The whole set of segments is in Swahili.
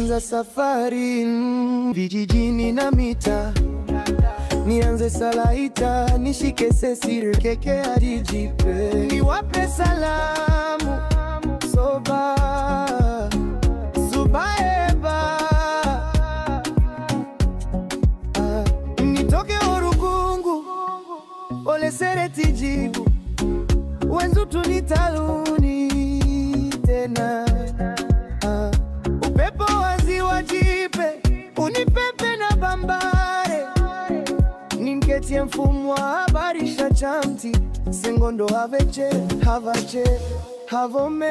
Naanza safari vijijini na mita, nianze Salaita, nishike Cecil keke hadi Jipe, niwape salamu Soba Zubaeba, nitoke Orugungu Ole Sereti Jibu, wenzu tunitaluni tena, upepo wazi wa Jipe unipepe na Bambare, ninketie mfumu wa habari Shachamti, Sengondo haveche havache havome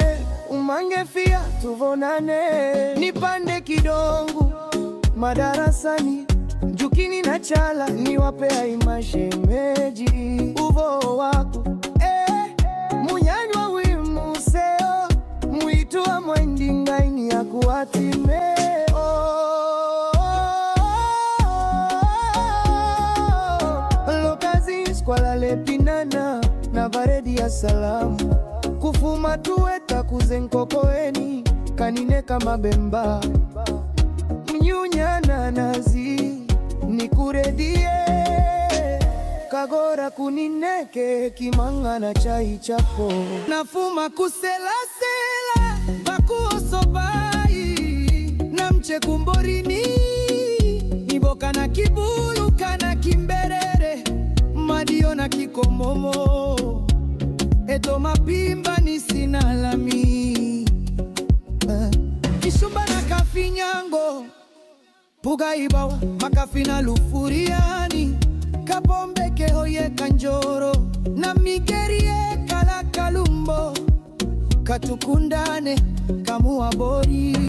umange fia tuvonane, nipande Kidongo madarasani Jukini na Chala, niwape aimashemeji uvo wako munyanywa wimuseo mwitu wa mwendingaini ya kuatime lokazi skwala lepinana na baredi ya salamu kufuma tuweta kuzenkokoeni kanine kama Bemba mnyunya nazi nikuredie Kagora kunineke Kimanga na chai chapo nafuma kuselasela bakuosobai na mche kumborini niboka na Kibulu kana Kimberere Madio na Kikomomo eto mapimba ni sinalami Kishumba na Kafinyango Puga Ibawa Makafina Lufuriani Kapombe Kehoye Kanjoro na Migerie Kala Kalumbo Katukundane Kamuabori.